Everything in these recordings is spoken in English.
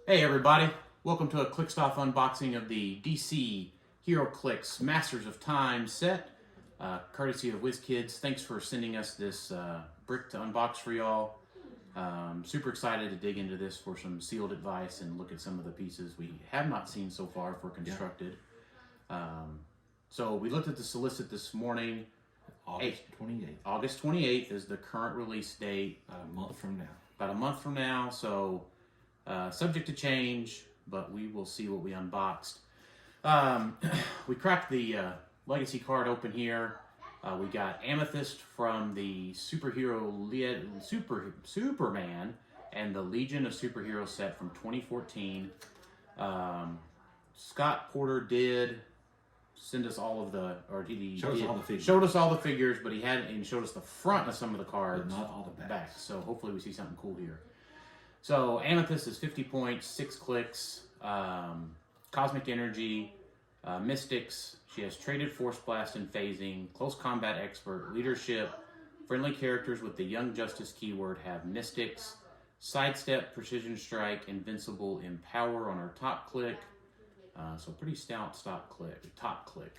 Hey everybody, welcome to a Clickstuff unboxing of the DC Heroclix Masters of Time set, courtesy of WizKids. Thanks for sending us this brick to unbox for y'all. Super excited to dig into this for some sealed advice and look at some of the pieces we have not seen so far for constructed. So we looked at the solicit this morning. August 28th. August 28th is the current release date. About a month from now. About a month from now, so subject to change, but we will see what we unboxed. We cracked the Legacy card open here. We got Amethyst from the Superman and the Legion of Superheroes set from 2014. Scott Porter did send us all of the, or he showed us all the figures, but he hadn't even showed us the front of some of the cards, but not all the backs. So hopefully we see something cool here. So Amethyst is 50 points, 6 clicks, Cosmic Energy, Mystics. She has Traded Force Blast and Phasing, Close Combat Expert, Leadership. Friendly characters with the Young Justice keyword have Mystics, Sidestep, Precision Strike, Invincible, Empower on her top click. So pretty stout top click.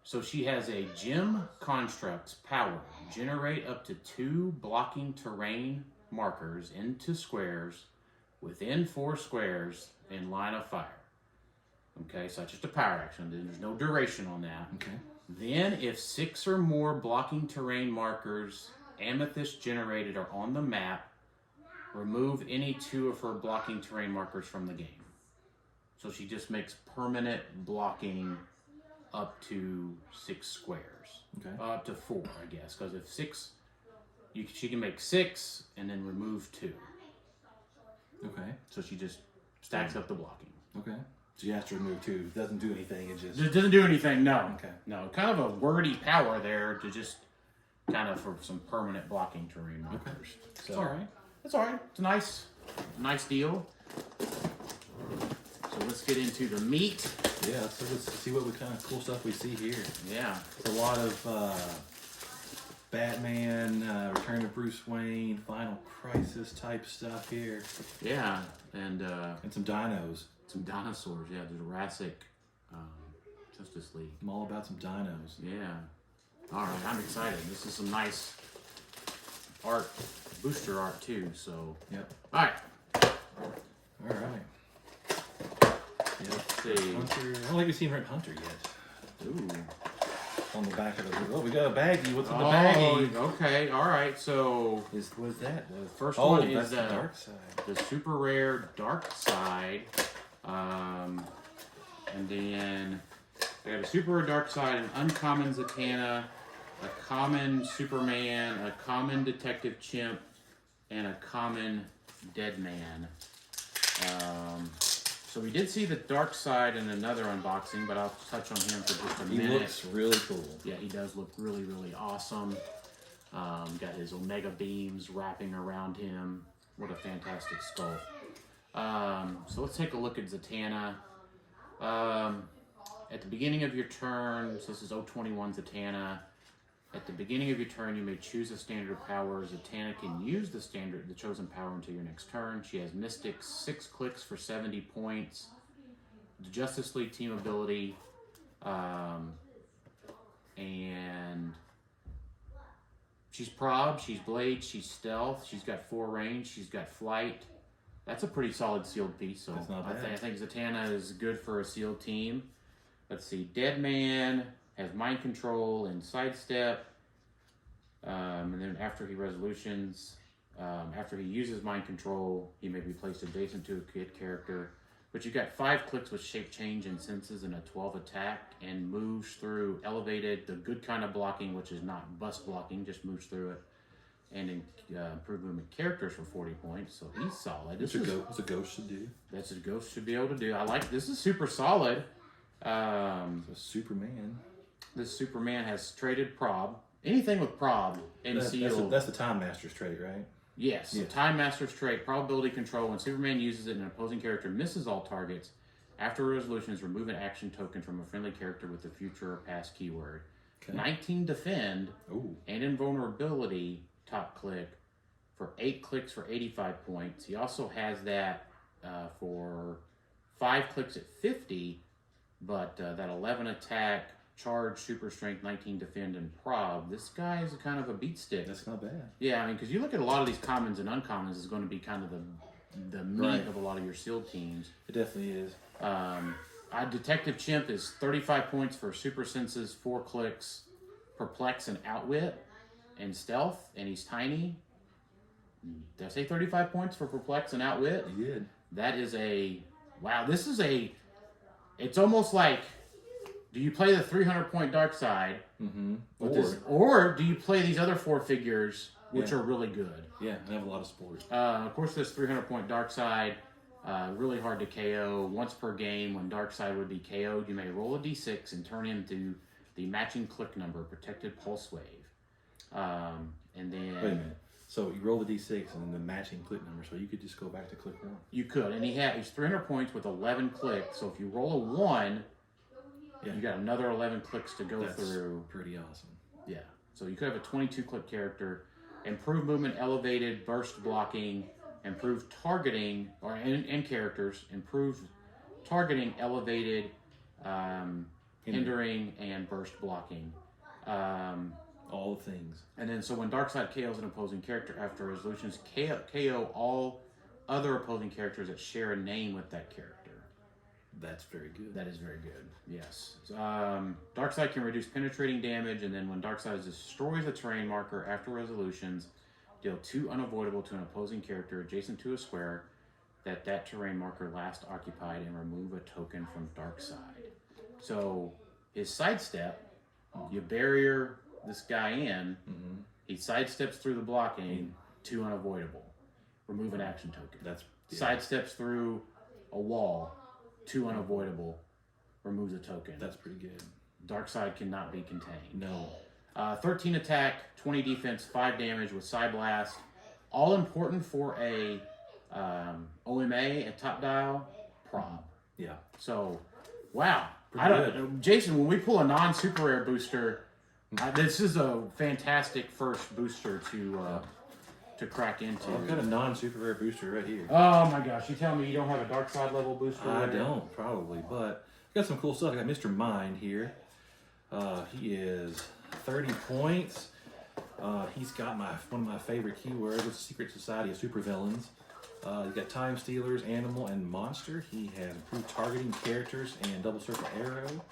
So she has a Gem Constructs power. Generate up to 2 blocking terrain markers into squares within 4 squares in line of fire. Okay, so that's just a power action. There's no duration on that. Okay. Then if 6 or more blocking terrain markers Amethyst generated are on the map, remove any 2 of her blocking terrain markers from the game. So she just makes permanent blocking up to 6 squares. Okay. Up to 4, I guess, because if 6, she can make 6 and then remove 2. Okay. So she just stacks up the blocking. Okay. So you have to remove 2. It doesn't do anything. It just... It doesn't do anything, no. Okay. No, kind of a wordy power there to just kind of for some permanent blocking terrain markers. Okay. So, it's all right. It's all right. It's a nice deal. So let's get into the meat. Yeah, so let's see what kind of cool stuff we see here. Yeah. It's a lot of Batman, Return of Bruce Wayne, Final Crisis type stuff here. Yeah, and some dinos. Some dinosaurs, yeah, the Jurassic Justice League. I'm all about some dinos. Yeah. All right, I'm excited. This is some nice art, booster art too, so. Yep. All right. All right. Yep. Let's see. Hunter. I don't think we've seen Red Hunter yet. Ooh. On the back of the... Oh, we got a baggie. What's in the baggie? Okay, all right, so. What's that? The first one that's is the Dark Side. The super rare Dark Side. And then we have a super rare Dark Side, an uncommon Zatanna, a common Superman, a common Detective Chimp, and a common Deadman. So we did see the Dark Side in another unboxing, but I'll touch on him for just a minute. He looks really cool. Yeah, he does look really, really awesome. Got his Omega beams wrapping around him. What a fantastic sculpt. So let's take a look at Zatanna. At the beginning of your turn, so this is 021 Zatanna. At the beginning of your turn, you may choose a standard power. Zatanna can use the chosen power until your next turn. She has Mystics, 6 clicks for 70 points. The Justice League team ability, and she's prob, she's blade, she's stealth, she's got 4 range, she's got flight. That's a pretty solid sealed piece. So that's not bad. I think Zatanna is good for a sealed team. Let's see, Deadman has mind control and sidestep, and then after he uses mind control, he may be placed adjacent to a kid character. But you've got 5 clicks with shape change and senses and a 12 attack, and moves through elevated, the good kind of blocking, which is not bust blocking, just moves through it, and improve movement characters for 40 points. So he's solid. What's a ghost should do? That's what a ghost should be able to do. I like this. Is super solid. Superman. This Superman has traded prob. Anything with prob and sealed. That's the Time Master's trait, right? Yes. So Time Master's trait, probability control. When Superman uses it and an opposing character misses all targets, after resolutions, remove an action token from a friendly character with the future or past keyword. Okay. 19 defend. Ooh. And invulnerability, top click. for 8 clicks for 85 points. He also has that for 5 clicks at 50, but that 11 attack, charge, super strength, 19 defend, and prob. This guy is kind of a beat stick. That's not bad. Yeah, I mean, because you look at a lot of these commons and uncommons is going to be kind of the meat of a lot of your sealed teams. It definitely is. Detective Chimp is 35 points for super senses, 4 clicks, perplex and outwit, and stealth, and he's tiny. Did I say 35 points for perplex and outwit? You did. That is wow, this is it's almost like, do you play the 300-point dark side? Mm-hmm. Or do you play these other 4 figures, which are really good? Yeah, they have a lot of support. Of course, this 300-point dark side, really hard to KO. Once per game, when dark side would be KO'd, you may roll a d6 and turn into the matching click number, protected pulse wave. And then... Wait a minute. So you roll the d6 and then the matching click number, so you could just go back to click 1. You could, and he's 300 points with 11 clicks, so if you roll a 1, you got another 11 clicks to go through. Pretty awesome. Yeah, so you could have a 22-click character. Improved movement, elevated, burst blocking, improved targeting, and characters, improved targeting, elevated, hindering, and burst blocking. All the things. And then, so when Darkseid KOs an opposing character after resolutions, KO all other opposing characters that share a name with that character. That's very good. That is very good, yes. Darkseid can reduce penetrating damage, and then when Darkseid destroys a terrain marker after resolutions, deal 2 unavoidable to an opposing character adjacent to a square that terrain marker last occupied, and remove a token from Darkseid. So, his sidestep, you barrier this guy in, he sidesteps through the blocking, 2 unavoidable. Remove an action token. Sidesteps through a wall, 2 unavoidable. Removes a token. That's pretty good. Darkseid cannot be contained. No. 13 attack, 20 defense, 5 damage with Psy Blast. All important for a OMA and top dial prob. Yeah. So, wow. Good. Jason, when we pull a non-super rare booster, this is a fantastic first booster to crack into. I've got a non-super rare booster right here. Oh my gosh, you tell me you don't have a dark side level booster? I don't, probably, but I got some cool stuff. I got Mr. Mind here. He is 30 points. He's got one of my favorite keywords, Secret Society of Supervillains. He's got Time Stealers, Animal, and Monster. He has improved targeting characters and double circle arrow.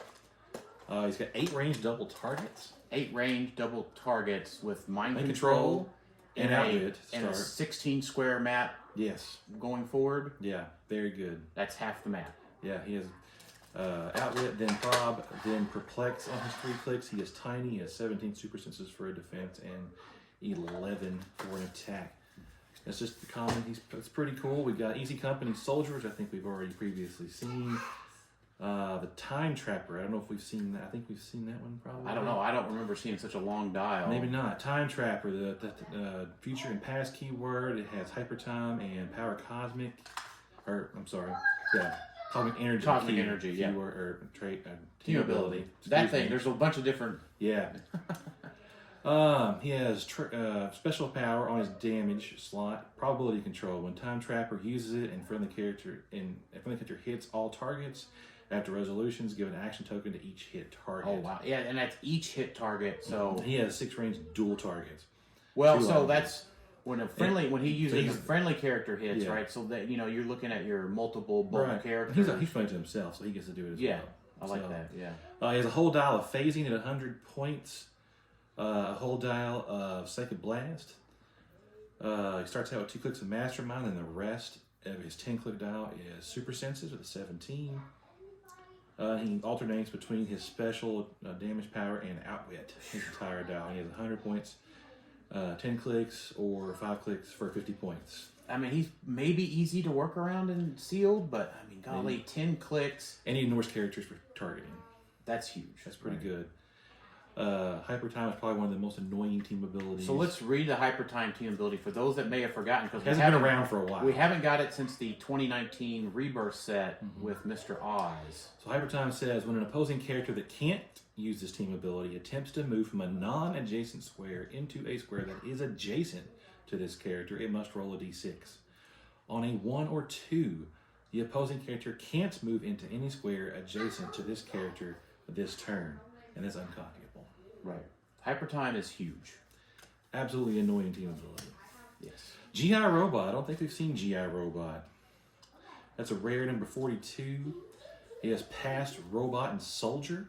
He's got 8 range double targets. 8 range double targets with mind control and outwit. And a 16 square map. Yes. Going forward. Yeah, very good. That's half the map. Yeah, he has outwit, then prob, then perplex on his 3 clicks. He is tiny. He has 17 super senses for a defense and 11 for an attack. That's just the common. It's pretty cool. We've got Easy Company Soldiers. I think we've already previously seen. The Time Trapper. I don't know if we've seen that. I think we've seen that one probably. I don't know. I don't remember seeing such a long dial. Maybe not. Time Trapper. The future and past keyword. It has Hyper Time and Power Cosmic. Cosmic Energy. Cosmic Energy. Yeah. Keyword or trait. Team ability. That thing. There's a bunch of different. Yeah. He has special power on his damage slot, probability control. When Time Trapper uses it, and a friendly character hits all targets after resolutions, give an action token to each hit target. Oh wow! Yeah, and that's each hit target. So he has 6 range dual targets. Well, so that's when he uses a friendly character hits, right? So that you're looking at your multiple bulk characters. He's playing to himself, so he gets to do it as well. Yeah, I like that. Yeah. He has a whole dial of phasing at 100 points. A whole dial of Psychic Blast. He starts out with 2 clicks of Mastermind, and the rest of his 10-click dial is Super Senses with a 17. He alternates between his special damage power and outwit his entire dial. He has 100 points, 10 clicks, or 5 clicks for 50 points. I mean, he's maybe easy to work around and sealed, but I mean, golly, 10 clicks. And he ignores characters for targeting. That's huge. That's pretty good. Hyper Time is probably one of the most annoying team abilities. So let's read the Hyper Time team ability for those that may have forgotten, because it hasn't been around for a while. We haven't got it since the 2019 Rebirth set with Mr. Oz. So Hyper Time says, when an opposing character that can't use this team ability attempts to move from a non-adjacent square into a square that is adjacent to this character, it must roll a d6. On a 1 or 2, the opposing character can't move into any square adjacent to this character this turn, and that's uncopyable. Right. Hyper time is huge. Absolutely annoying team ability. Yes. GI Robot. I don't think we've seen GI Robot. That's a rare number 42. He has passed Robot and Soldier.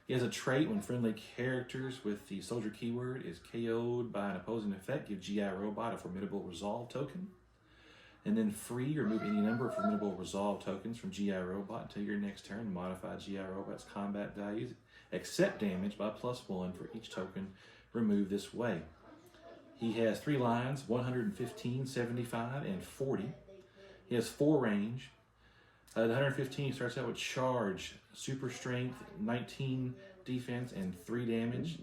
He has a trait when friendly characters with the Soldier keyword is KO'd by an opposing effect. Give GI Robot a Formidable Resolve token. And then free or remove any number of Formidable Resolve tokens from GI Robot until your next turn. Modify GI Robot's combat values, except damage by +1 for each token removed this way. He has 3 lines, 115, 75, and 40. He has 4 range. At 115, he starts out with Charge, Super Strength, 19 defense, and 3 damage.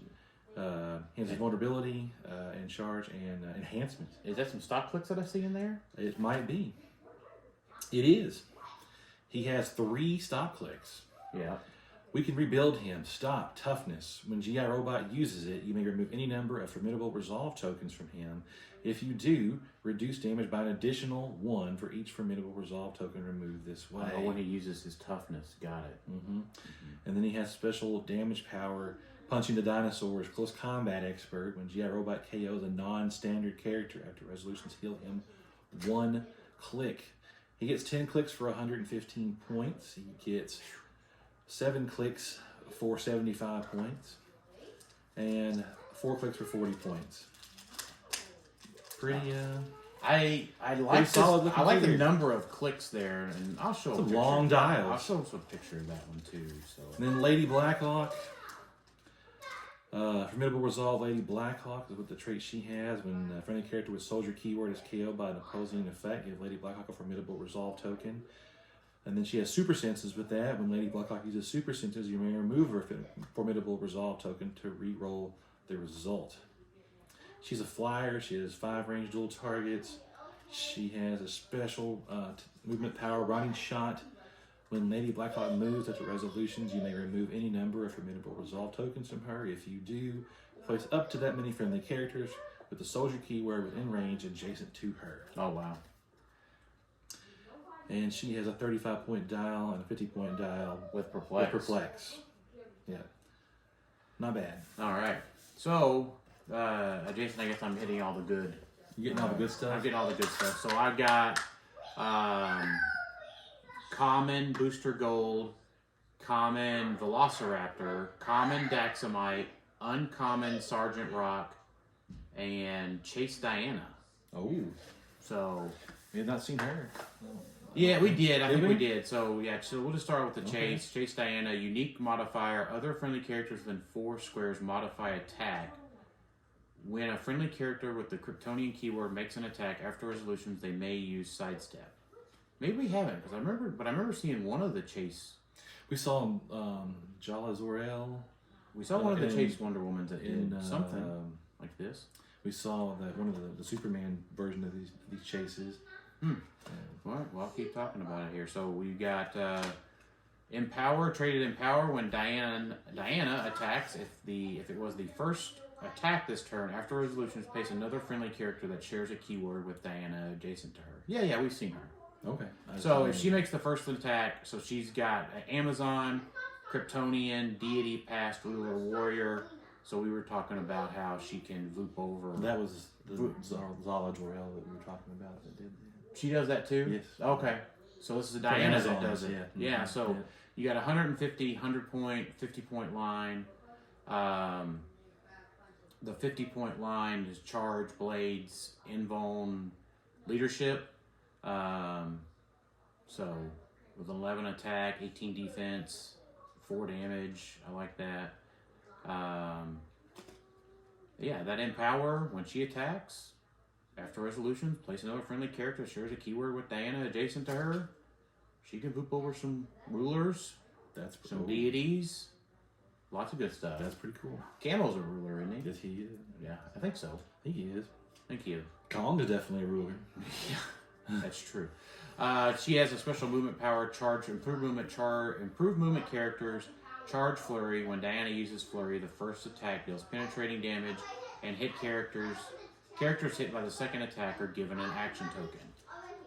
He has Vulnerability, and Charge, and Enhancement. Is that some stock clicks that I see in there? It might be. It is. He has 3 stop clicks. Yeah. We can rebuild him. Stop, Toughness. When GI Robot uses it, you may remove any number of Formidable Resolve tokens from him. If you do, reduce damage by an additional 1 for each Formidable Resolve token removed this way. Oh, when he uses his toughness. Got it. And then he has special damage power, Punching the Dinosaurs, Close Combat Expert. When GI Robot KOs a non-standard character after resolutions, heal him 1 click. He gets 10 clicks for 115 points. He gets 7 clicks for 75 points. And 4 clicks for 40 points. Pretty, I pretty like solid this. looking I like the figure. number of clicks there, and I'll show It's a a picture. long dial. I'll show us a picture of that one too. So And then Lady Blackhawk. Formidable Resolve Lady Blackhawk is what the trait she has. When a friendly character with Soldier keyword is KO'd by an opposing effect, give Lady Blackhawk a Formidable Resolve token. And then she has Super Senses with that. When Lady Blackhawk uses Super Senses, you may remove her Formidable Resolve token to re-roll the result. She's a flyer. She has 5 range dual targets. She has a special movement power, Running Shot. When Lady Blackhawk moves after resolutions, you may remove any number of Formidable Resolve tokens from her. If you do, place up to that many friendly characters with the Soldier keyword within range adjacent to her. oh wow. And she has a 35-point dial and a 50-point dial With perplex. Perplex. Yeah. Not bad. All right. So, Jason, I guess I'm hitting all the good. You getting all the good stuff? I'm getting all the good stuff. So I got common Booster Gold, common Velociraptor, common Daxamite, uncommon Sergeant Rock, and Chase Diana. Oh. So We have not seen her. yeah, we did. I Did think we? we did. So yeah, so we'll just start with the Chase. Chase Diana, unique modifier. Other friendly characters within 4 squares modify attack. When a friendly character with the Kryptonian keyword makes an attack after resolutions, they may use sidestep. Maybe we haven't, because I remember seeing one of the Chase. We saw Jala Zor-El. We saw one of the in- Chase Wonder Womans in in something like this. We saw that one of the Superman version of these chases. All right, well, I'll keep talking about it here. So we got Empower, traded Empower when Diana attacks. If it was the first attack this turn, after resolutions, place another friendly character that shares a keyword with Diana adjacent to her. Yeah, we've seen her. Okay. So if she makes the first attack, so she's got Amazon, Kryptonian, Deity, Past, Ruler, Warrior. So we were talking about how she can loop over. That was the Zala Jor-El that we were talking about that did that. She does that too? Yes. Okay. So this is a Diana that does it. yeah. Yeah, so you got 150, 100 point, 50 point line. The 50 point line is Charge, Blades, Invuln, Leadership. So with 11 attack, 18 defense, 4 damage. I like that. Yeah, that Empower, when she attacks, after resolutions, place another friendly character that shares a keyword with Diana adjacent to her. She can poop over some rulers, That's some deities. Lots of good stuff. That's pretty cool. Camo's a ruler, isn't he? Yes, he is. Yeah, I think so. I think he is. Thank you. Kong is definitely a ruler. That's true. She has a special movement power, charge, improved movement characters, charge flurry. When Diana uses flurry, the first attack deals penetrating damage and hit characters Characters hit by the second attack are given an action token.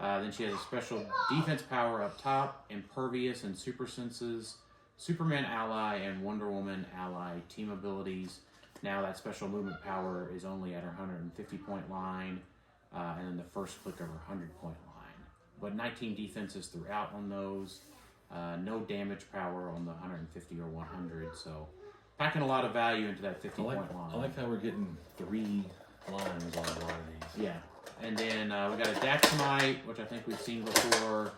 Then she has a special defense power up top, impervious and super senses, Superman ally and Wonder Woman ally team abilities. Now that special movement power is only at her 150 point line, and then the first click of her 100 point line. But 19 defenses throughout on those. No damage power on the 150 or 100, so packing a lot of value into that 50 point line. I like how we're getting 3 lines on a lot of these. Yeah. And then we got a Daxamite, which I think we've seen before.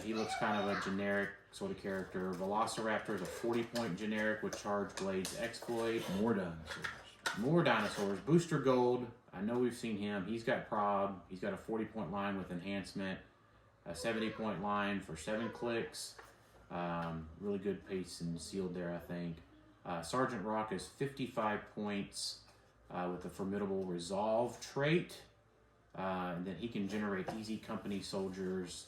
He looks kind of a generic sort of character. Velociraptor is a 40-point generic with Charge Blade's exploit. More dinosaurs. Booster Gold. I know we've seen him. He's got Prob. He's got a 40-point line with enhancement. A 70-point line for 7 clicks. Really good pace and sealed there, I think. Sergeant Rock is 55 points with a formidable resolve trait. And then he can generate easy company soldiers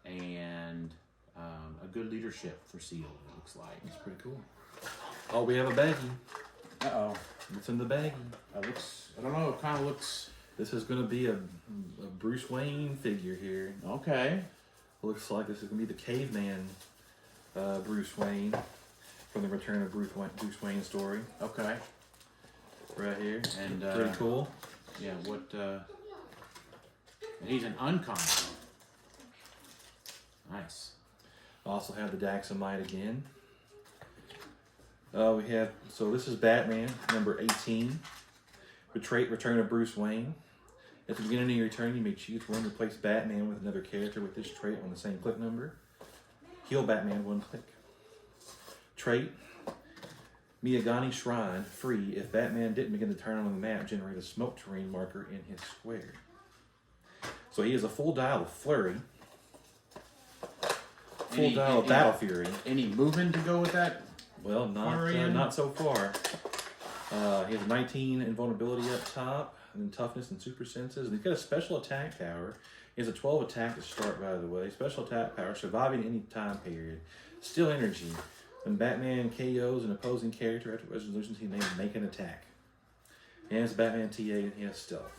and a good leadership for SEAL, it looks like. That's pretty cool. Oh, we have a baggie. Uh-oh. What's in the baggie? I don't know, it kind of looks... This is going to be a Bruce Wayne figure here. Okay. Looks like this is going to be the caveman Bruce Wayne from the Return of Bruce Wayne story. Okay. Right here. And pretty cool. Yeah, what... And he's an uncommon. Nice. Also have the Daxamite again. We have, so this is Batman, number 18. Return of Bruce Wayne. At the beginning of your turn, you may choose one to replace Batman with another character with this trait on the same click number. Heal Batman 1 click. Trait, Miyagani Shrine, free. If Batman didn't begin the turn on the map, generate a smoke terrain marker in his square. So he has a full dial of Flurry. Full dial of Battle Fury. Any moving to go with that? Well, not so far. He has 19 invulnerability up top, and then toughness and super senses. And he's got a special attack power. He has a 12 attack to start, by the way. Special attack power, surviving any time period. Still energy. When Batman KOs an opposing character after resolutions, he may make an attack. He has Batman TA, and he has stealth.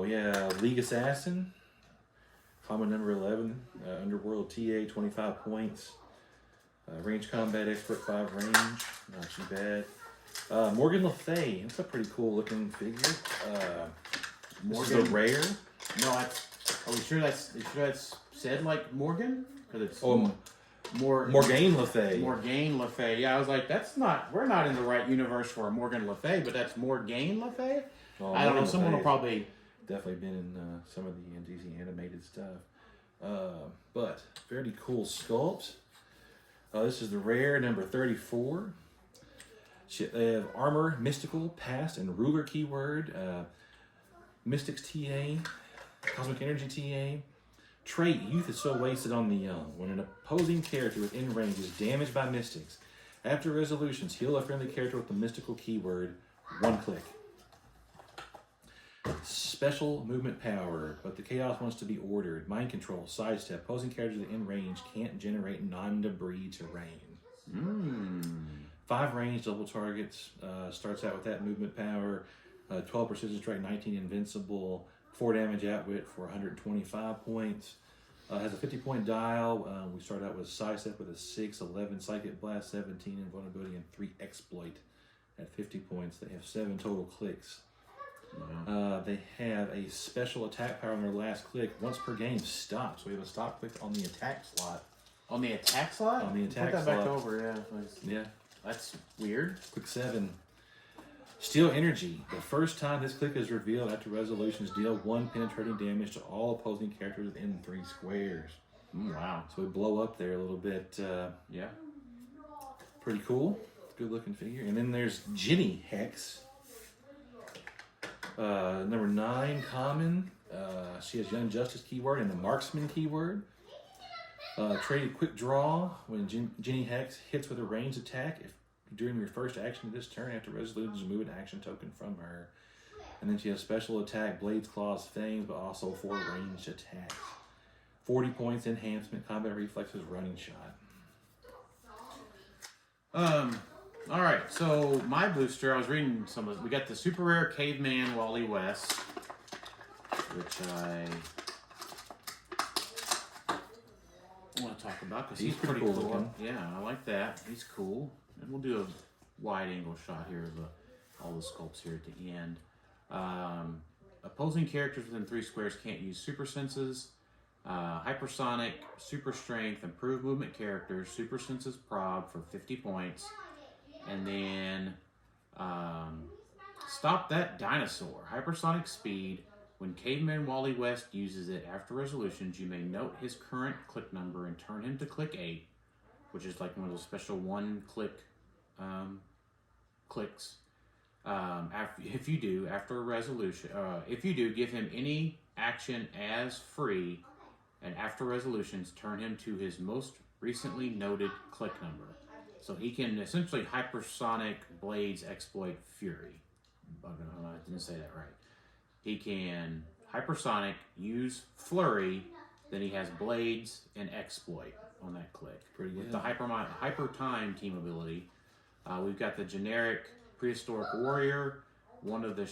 We have League Assassin, common number 11, Underworld TA, 25 points. Range combat expert, 5 range, not too bad. Morgan Le Fay, that's a pretty cool looking figure. Morgan, this is a rare. No, are we sure that's said like Morgan? Because it's Morgane Le Fay. Morgane Le Fay. Yeah, I was like, we're not in the right universe for a Morgan Le Fay, but that's Morgane Le Fay? Well, I don't know, someone will probably... Definitely been in some of the DC animated stuff. But, very cool sculpt. This is the rare number 34. They have Armor, Mystical, Past, and Ruler keyword. Mystics TA, Cosmic Energy TA. Trait, Youth is so wasted on the young. When an opposing character within range is damaged by Mystics, after resolutions, heal a friendly character with the Mystical keyword, 1 click. Special movement power, but the chaos wants to be ordered. Mind control, sidestep. Opposing characters in range can't generate non-debris terrain. 5 range, double targets. Starts out with that movement power. 12 precision strike, 19 invincible. 4 damage outwit for 125 points. Has a 50-point dial. We start out with sidestep with a 6, 11 psychic blast, 17 invulnerability, and 3 exploit at 50 points. They have 7 total clicks. They have a special attack power on their last click. Once per game, stop. So we have a stop click on the attack slot. On the attack slot? On the attack slot. Put that back over, yeah. Please. Yeah. That's weird. Click 7. Steal Energy. The first time this click is revealed after resolutions, deal 1 penetrating damage to all opposing characters within 3 squares. Wow. So we blow up there a little bit. Yeah. Pretty cool. Good looking figure. And then there's Ginny Hex. Number 9, common. She has Young Justice keyword and the Marksman keyword. Traded quick draw. When Ginny Hex hits with a ranged attack, if during your first action of this turn, after resolutions, remove an action token from her. And then she has special attack, Blades, Claws, Fangs, but also 4 ranged attacks. 40 points, enhancement, combat reflexes, running shot. All right, so my booster, I was reading some of. We got the super rare Caveman Wally West, which I want to talk about because he's pretty cool. looking. Yeah, I like that. He's cool. And we'll do a wide angle shot here of all the sculpts here at the end. Opposing characters within 3 squares can't use super senses. Hypersonic, super strength, improved movement characters, super senses prob for 50 points. And then stop that dinosaur. Hypersonic speed. When Caveman Wally West uses it after resolutions, you may note his current click number and turn him to click 8, which is like one of those special one-click clicks. If you do, after a resolution, if you do, give him any action as free, and after resolutions, turn him to his most recently noted click number. So he can essentially hypersonic blades exploit fury. I didn't say that right. He can hypersonic, use flurry, then he has blades and exploit on that click. Pretty good. With the hyper time team ability, we've got the generic prehistoric warrior. One of the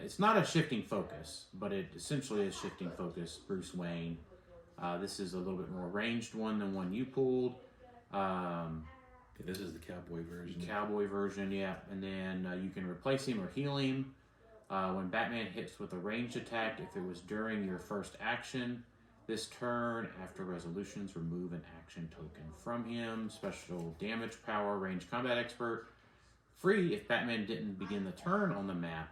it's not a shifting focus, but it essentially is shifting focus. Bruce Wayne. This is a little bit more ranged one than one you pulled. This is the cowboy version. Cowboy version, yeah. And then you can replace him or heal him. When Batman hits with a ranged attack, if it was during your first action this turn, after resolutions, remove an action token from him. Special damage power, ranged combat expert. Free if Batman didn't begin the turn on the map,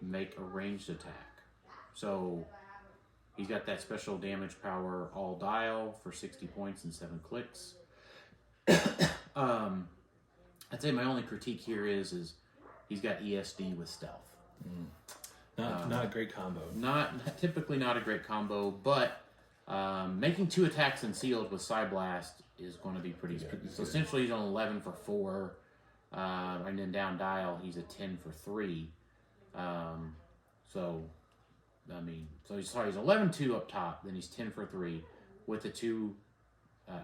make a ranged attack. So he's got that special damage power all dial for 60 points and 7 clicks. I'd say my only critique here is he's got ESD with stealth. Not a great combo. Typically not a great combo, but making 2 attacks and sealed with Psyblast is going to be pretty good. So essentially he's on 11 for 4, and then down dial he's a 10 for 3. So he's 11-2 up top, then he's 10 for 3 with the 2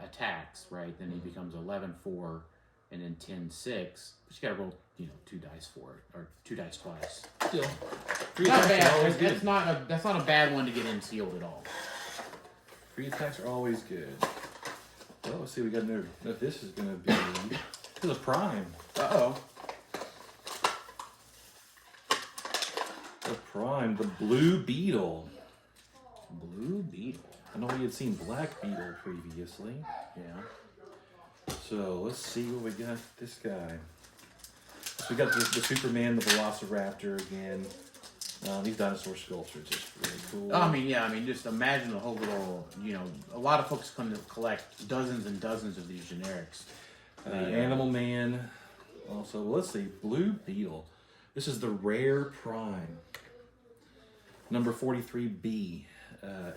attacks, right? Then he becomes 11-4 and then 10-6. But you got to roll, 2 dice for it, or 2 dice twice. Still, Not bad. That's not a bad one to get in sealed at all. Free attacks are always good. Well, let's see. We got another. This is gonna be. This is a prime. Uh-oh. The prime, the Blue Beetle. Blue Beetle. I know we had seen Black Beetle previously. Yeah. So let's see what we got with this guy. So we got the Superman, the Velociraptor again. These dinosaur sculpts are just really cool. Just imagine the whole little, a lot of folks come to collect dozens and dozens of these generics. Animal Man. Also, let's see, Blue Beetle. This is the rare prime. Number 43B.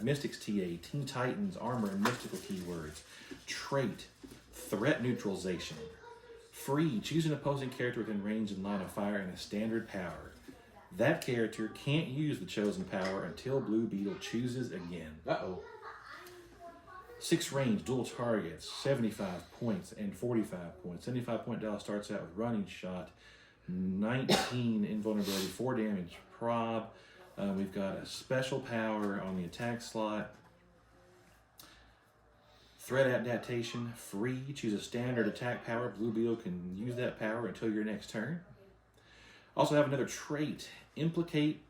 Mystics TA, Teen Titans, armor, and mystical keywords. Trait, threat neutralization. Free, choose an opposing character within range and line of fire and a standard power. That character can't use the chosen power until Blue Beetle chooses again. Uh-oh. 6 range, dual targets, 75 points and 45 points. 75-point dial starts out with running shot, 19 invulnerability, 4 damage prob. We've got a special power on the attack slot. Threat adaptation, free. Choose a standard attack power. Blue Beetle can use that power until your next turn. Also have another trait, implicate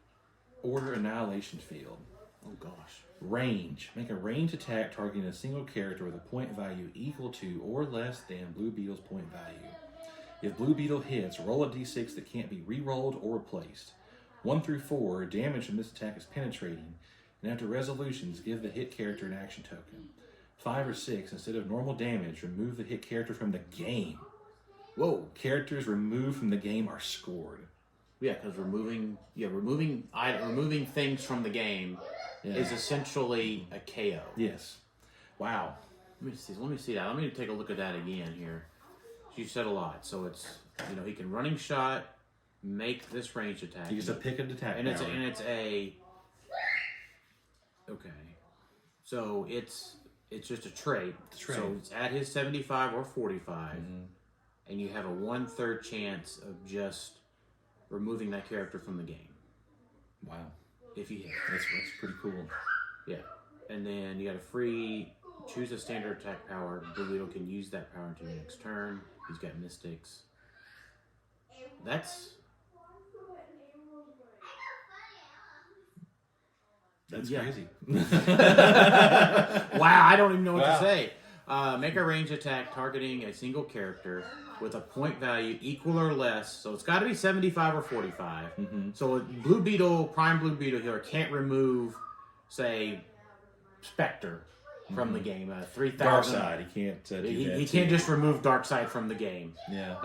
order annihilation field. Oh gosh. Range. Make a ranged attack targeting a single character with a point value equal to or less than Blue Beetle's point value. If Blue Beetle hits, roll a d6 that can't be re-rolled or replaced. 1 through 4, damage from this attack is penetrating, and after resolutions, give the hit character an action token. 5 or 6, instead of normal damage, remove the hit character from the game. Whoa! Characters removed from the game are scored. Yeah, because removing things from the game is essentially a KO. Yes. Wow. Let me see that. Let me take a look at that again here. You said a lot. So it's he can running shot, make this range attack. He gets a pick and attack. And it's a okay. So it's just a trait. So it's at his 75 or 45. and you have a 1/3 chance of just removing that character from the game. Wow. If you hit. That's pretty cool. Yeah. And then you got a free, choose a standard attack power. Blue Beetle can use that power until your next turn. He's got Mystics. That's crazy. Wow, I don't even know what Wow. to say. Make a range attack targeting a single character with a point value equal or less. So it's got to be 75 or 45. So a Blue Beetle, Prime Blue Beetle here can't remove, say, Spectre from the game. 3,000. Darkseid, he can't do that. He can't just remove Darkseid from the game. Yeah.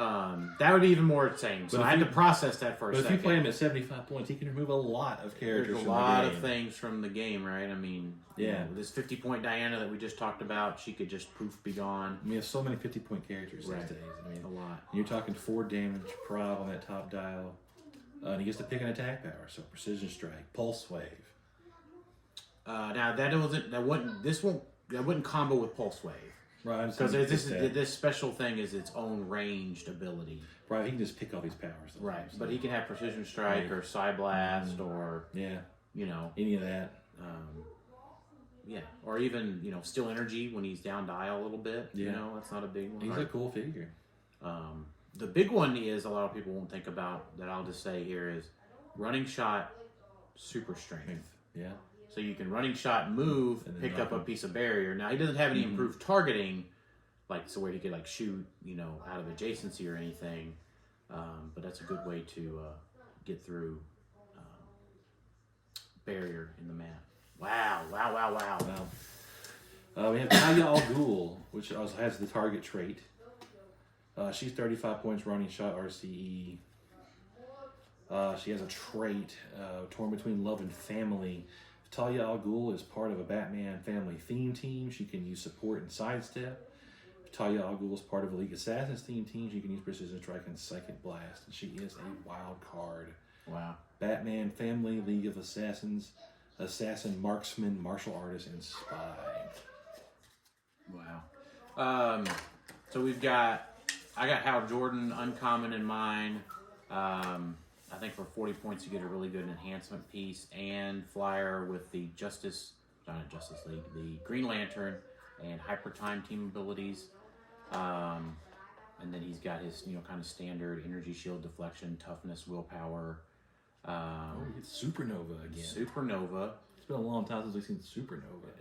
That would be even more insane. So But I had to process that for a But second. if you play him at 75 points, he can remove a lot of characters There's a from lot the game. of things from the game, right? I mean, Yeah. This 50-point Diana that we just talked about, she could just poof, be gone. I mean, there's so many 50-point characters Right. these days. I mean, A lot. you're talking 4 damage prob on that top dial. And he gets to pick an attack power, so Precision Strike, Pulse Wave. Now that wouldn't combo with Pulse Wave Right. because this special thing is its own ranged ability. Right, he can just pick all these powers. Though, Right, so. but he can have Precision Strike or Psy Blast or Yeah, you know, any of that. yeah, or even Still Energy when he's down dial a little bit. Yeah. That's not a big one. He's a cool figure. The big one is a lot of people won't think about that. I'll just say here is running shot, super strength. Yeah. So you can running shot, move, And then pick knock up a him. piece of barrier. Now he doesn't have any improved targeting, like so where he could like shoot, out of adjacency or anything. But that's a good way to get through barrier in the map. Wow! We have Talia al Ghul, which also has the target trait. She's 35 points running shot RCE. She has a trait, torn between love and family. If Talia al Ghul is part of a Batman family theme team, she can use support and sidestep. If Talia al Ghul is part of a League Assassins theme team, she can use Precision Strike and Psychic Blast. And she is a wild card. Wow! Batman family, League of Assassins, assassin, marksman, martial artist, and spy. Wow! So I got Hal Jordan uncommon in mine. I think for 40 points you get a really good enhancement piece and flyer with the the Green Lantern and Hyper Time team abilities. And then he's got his kind of standard energy shield, deflection, toughness, willpower. We get Supernova again. Supernova. It's been a long time since we've seen Supernova.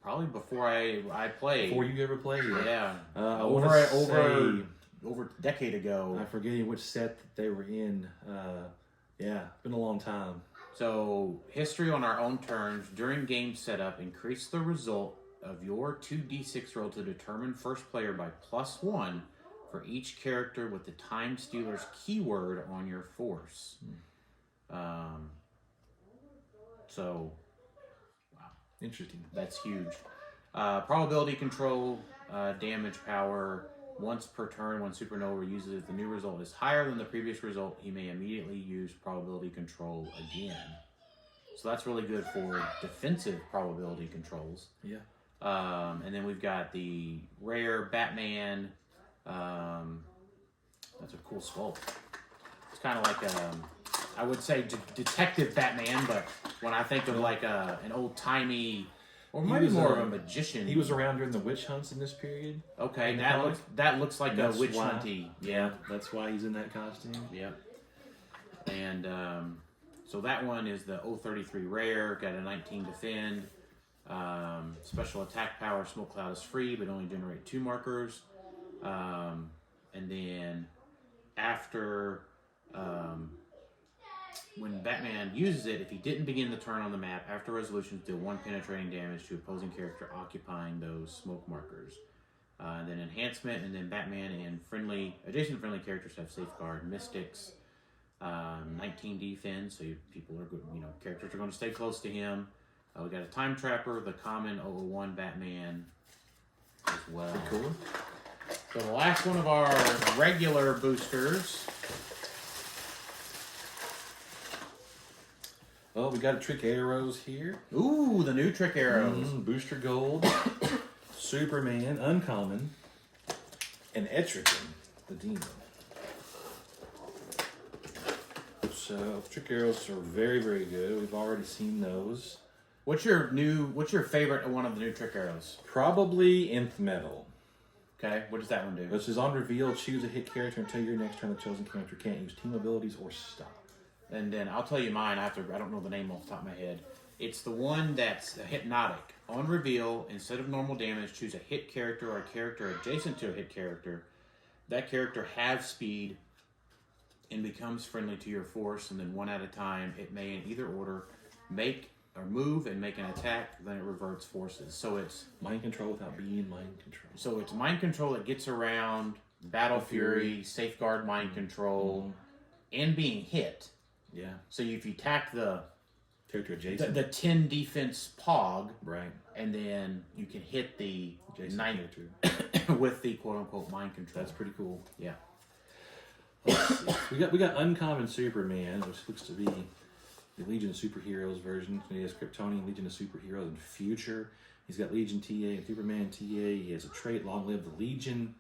Probably before I played. Before you ever played it. Yeah. Over a decade ago. I forget which set that they were in. Yeah, it's been a long time. So, history on our own terms. During game setup, increase the result of your 2d6 roll to determine first player by +1 for each character with the Time Stealer's keyword on your force. So, wow. Interesting. That's huge. Probability control, damage power. Once per turn, when Supernova uses it, if the new result is higher than the previous result, he may immediately use probability control again. So that's really good for defensive probability controls. Yeah. And then we've got the rare Batman. That's a cool skull. It's kind of like I would say Detective Batman, but when I think of like an old-timey, or maybe more of a magician. He was around during the witch hunts in this period. Okay, that looks like a witch hunty. Yeah, that's why he's in that costume. Yeah. And so that one is the 033 rare, got a 19 defend. Special attack power, Smoke Cloud is free, but only generate 2 markers. And then after when Batman uses it, if he didn't begin the turn on the map, after resolutions, deal 1 penetrating damage to opposing character occupying those smoke markers. And then enhancement, and then Batman and adjacent friendly characters have safeguard, mystics, 19 defense, so people are good. Characters are going to stay close to him. We got a time trapper, the common 001 Batman as well. Pretty cool. So the last one of our regular boosters. Oh, we got a Trick Arrows here. Ooh, the new Trick Arrows. Booster Gold. Superman, uncommon. And Etrigan. the demon. So trick arrows are very, very good. We've already seen those. What's your favorite one of the new trick arrows? Probably Nth Metal. Okay, what does that one do? This is on reveal. Choose a hit character until your next turn. The chosen character can't use team abilities or stop. And then I'll tell you mine. I don't know the name off the top of my head. It's the one that's hypnotic. On reveal, instead of normal damage, choose a hit character or a character adjacent to a hit character. That character has speed and becomes friendly to your force, and then one at a time, it may in either order make or move and make an attack, then it reverts forces. So it's mind control without being mind control. So it's mind control that gets around Battle Fury, Safeguard Mind Control, and being hit. Yeah. So if you attack the character adjacent, the 10 defense Pog, right, and then you can hit the adjacent 9 character with the quote unquote mind control. That's pretty cool. Yeah. Let's see. We got Uncommon Superman, which looks to be the Legion of Superheroes version. He has Kryptonian Legion of Superheroes in future. He's got Legion TA and Superman TA. He has a trait, Long Live the Legion.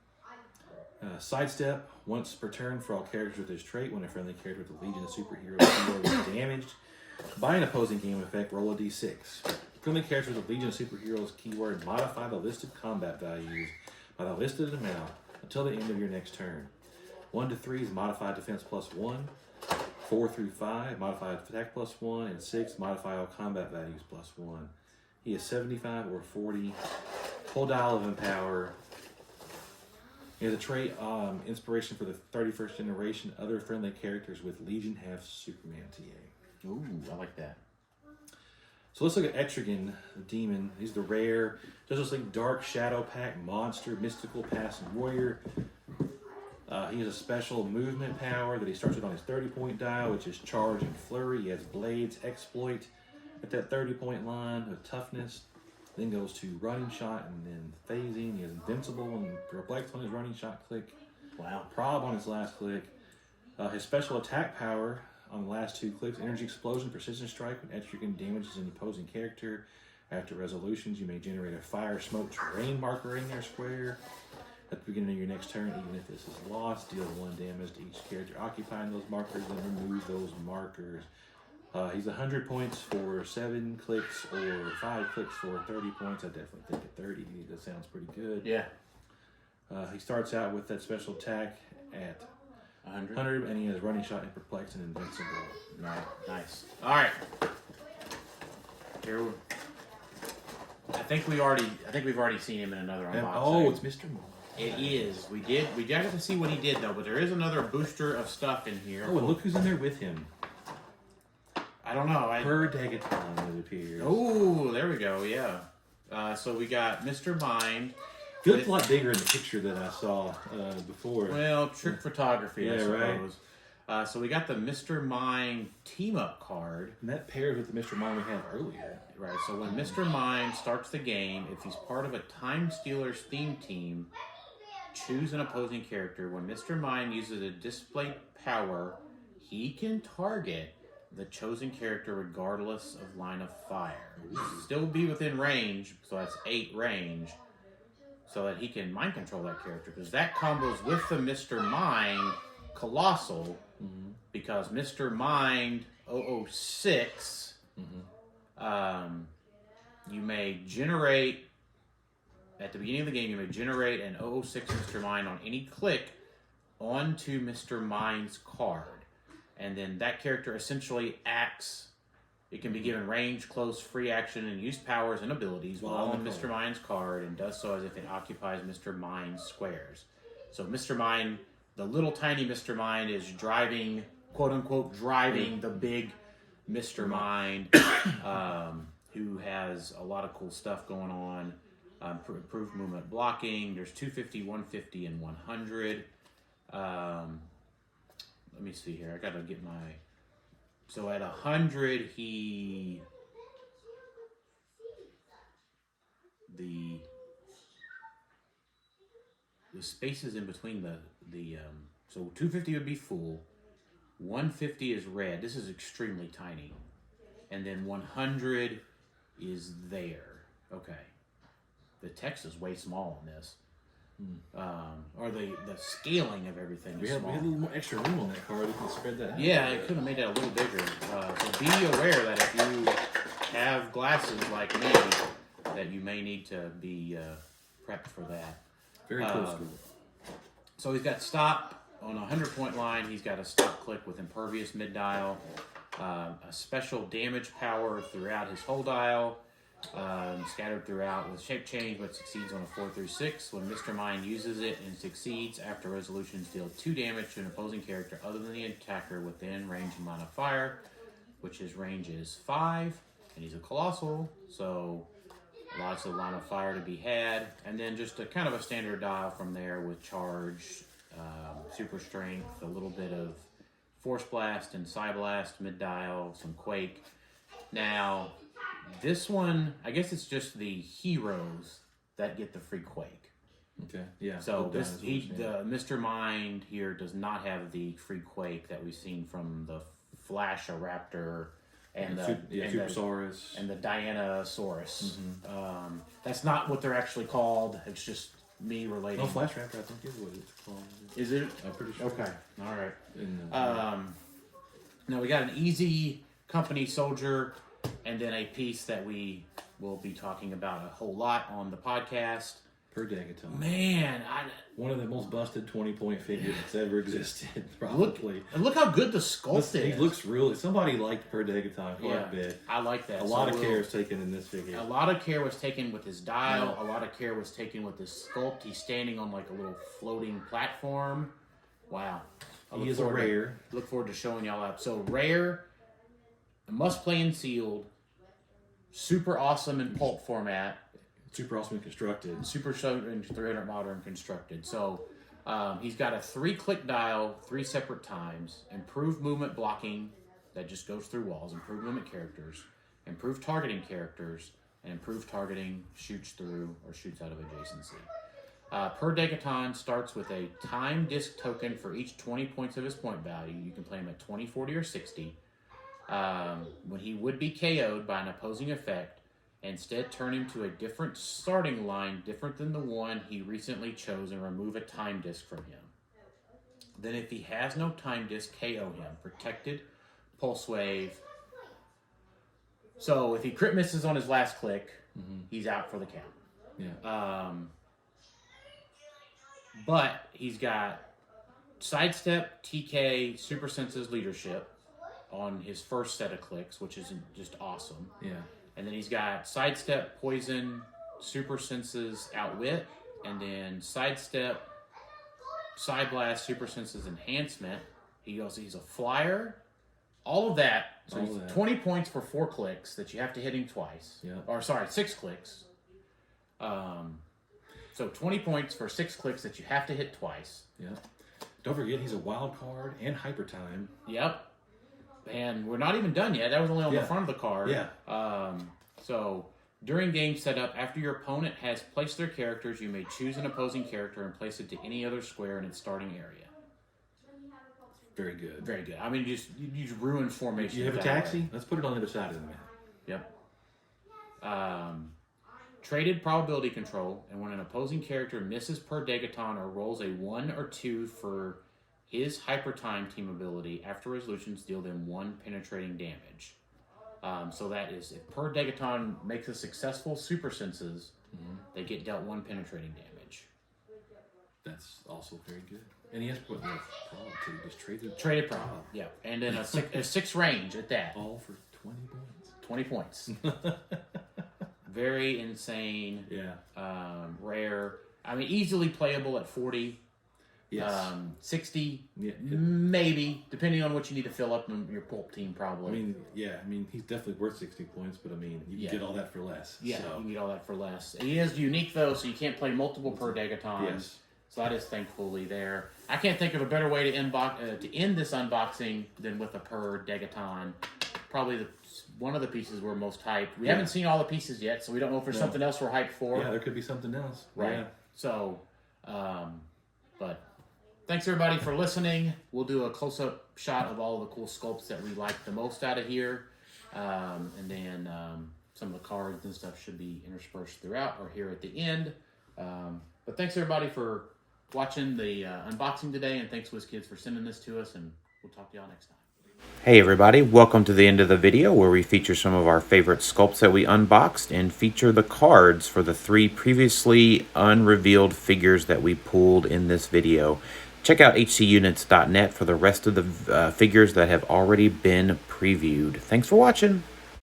Sidestep, once per turn for all characters with this trait. When a friendly character with the Legion of Superheroes keyword is damaged by an opposing game effect, roll a d6. Friendly characters with the Legion of Superheroes keyword, modify the listed combat values by the listed amount until the end of your next turn. 1 to 3 is modified defense +1. 4 through 5, modified attack +1, and 6, modify all combat values +1. He is 75 or 40. Whole dial of Empower. He has a trait, inspiration for the 31st generation. Other friendly characters with Legion have Superman TA. Ooh, I like that. So let's look at Etrigan, the demon. He's the rare Justice League Dark Shadow Pack monster, mystical passing warrior. He has a special movement power that he starts with on his 30-point dial, which is Charge and Flurry. He has Blades, Exploit at that 30-point line with Toughness. Then goes to Running Shot and then Phasing. He has Invincible and Reflects on his Running Shot click. Wow. Prob on his last click. His special attack power on the last 2 clicks, Energy Explosion, Precision Strike. When Etrigan damages an opposing character. After resolutions, you may generate a fire, smoke, terrain marker in their square. At the beginning of your next turn, even if this is lost, deal 1 damage to each character occupying those markers, then remove those markers. He's 100 points for 7 clicks or 5 clicks for 30 points. I definitely think at 30, that sounds pretty good. Yeah. He starts out with that special attack at 100, and he has Running Shot and Perplex and Invincible. Right. Nice. All right. Here. I think we've already seen him in another unboxing. Oh, it's Mr. Moore. It is. We got to see what he did though, but there is another booster of stuff in here. Oh, and look who's in there with him. I don't know. Per Dagaton, it appears. Oh, there we go. Yeah. So we got Mr. Mind. He looked a lot bigger in the picture than I saw before. Well, trick photography, I suppose. Right. So we got the Mr. Mind team-up card. And that pairs with the Mr. Mind we had earlier. Right, so when Mr. Mind starts the game, if he's part of a Time Stealers theme team, choose an opposing character. When Mr. Mind uses a display power, he can target the chosen character regardless of line of fire. Still be within range, so that's 8 range, so that he can mind control that character. Because that combos with the Mr. Mind Colossal, because Mr. Mind 006, you may generate, at the beginning of the game, you may generate an 006 Mr. Mind on any click onto Mr. Mind's card. And then that character essentially acts, it can be given range, close, free action, and use powers and abilities while on Mr. Mind's card, and does so as if it occupies Mr. Mind's squares. So Mr. Mind, the little tiny Mr. Mind is driving, quote unquote, driving the big Mr. Mind, who has a lot of cool stuff going on. Improved movement blocking. There's 250, 150, and 100. Let me see here. I gotta get my. So at 100, the spaces in between so 250 would be full. 150 is red. This is extremely tiny, and then 100 is there. Okay. The text is way small on this. or the scaling of everything We is had small. a little more extra room on that card. We can spread that out. Yeah, it could have made that a little bigger. So be aware that if you have glasses like me, that you may need to be prepped for that. Very cool school. So he's got stop on a 100-point line. He's got a stop click with impervious mid dial, a special damage power throughout his whole dial, scattered throughout with shape change, but succeeds on a 4 through 6. When Mr. Mind uses it and succeeds, after resolutions deal 2 damage to an opposing character other than the attacker within range and line of fire, which his range is 5, and he's a colossal, so lots of line of fire to be had, and then just a kind of a standard dial from there with charge, super strength, a little bit of force blast and psi blast mid dial, some quake. Now, this one, I guess it's just the heroes that get the free quake. Okay, yeah. So Mr. Mind here does not have the free quake that we've seen from the Flasharaptor and the Supersaurus and the Dianasaurus. That's not what they're actually called. It's just me relating. No, Flasharaptor, I think is what it's called. Is it? I'm pretty sure. Okay, all right. Now we got an easy company soldier, and then a piece that we will be talking about a whole lot on the podcast. Per Dagaton. Man, one of the most busted 20-point figures that's ever existed, probably. Look how good the sculpt is. He looks really... Somebody liked Per Dagaton quite a bit. I like that. A lot of care is taken in this figure. A lot of care was taken with his dial. A lot of care was taken with his sculpt. He's standing on like a little floating platform. Wow. He is a rare. Look forward to showing y'all up. So rare, must play in sealed, super awesome in pulp format. Super awesome and constructed. Super in 300 modern constructed. So he's got a 3-click dial 3 separate times. Improved movement blocking that just goes through walls. Improved movement characters. Improved targeting characters. And improved targeting shoots through or shoots out of adjacency. Per Degaton starts with a time disc token for each 20 points of his point value. You can play him at 20, 40, or 60. When he would be KO'd by an opposing effect, instead turn him to a different starting line, different than the one he recently chose, and remove a time disc from him. Then if he has no time disc, KO him. Protected, pulse wave. So if he crit misses on his last click, he's out for the count. Yeah. But he's got sidestep, TK, super senses, leadership on his first set of clicks, which is just awesome. Yeah. And then he's got sidestep, poison, super senses, outwit, and then sidestep, side blast, super senses, enhancement. He's a flyer. All of that. So he's 20 points for 4 clicks that you have to hit him twice. Yeah. Or sorry, 6 clicks. So 20 points for 6 clicks that you have to hit twice. Yeah. Don't forget he's a wild card and hyper time. Yep. And we're not even done yet. That was only on the front of the card. Yeah. So during game setup, after your opponent has placed their characters, you may choose an opposing character and place it to any other square in its starting area. Very good. Very good. I mean, you just ruin formation. You have a taxi? Let's put it on the other side of the map. Yep. Traded probability control, and when an opposing character misses per Degaton or rolls a 1 or 2 for his hyper time team ability, after resolutions deal them 1 penetrating damage. So that is, if per Degaton makes a successful super senses, they get dealt 1 penetrating damage. That's also very good. And he has put the prob too, just traded prob. Yeah, and then a 6 range at that. All for 20 points. 20 points. Very insane. Yeah. Rare. I mean, easily playable at 40. Yes. 60, yeah. Maybe, depending on what you need to fill up in your pulp team, probably. I mean, he's definitely worth 60 points, but I mean, you can get all that for less. Yeah, so. you can get all that for less. He is unique, though, so you can't play multiple per Degaton. Yes. So that is thankfully there. I can't think of a better way to end this unboxing than with a per Degaton. Probably one of the pieces we're most hyped. We haven't seen all the pieces yet, so we don't know if there's something else we're hyped for. Yeah, there could be something else. Right. Yeah. So, but thanks everybody for listening. We'll do a close-up shot of all of the cool sculpts that we like the most out of here. And then some of the cards and stuff should be interspersed throughout or here at the end. But thanks everybody for watching the unboxing today, and thanks WizKids for sending this to us, and we'll talk to y'all next time. Hey everybody, welcome to the end of the video where we feature some of our favorite sculpts that we unboxed and feature the cards for the 3 previously unrevealed figures that we pulled in this video. Check out hcunits.net for the rest of the figures that have already been previewed. Thanks for watching.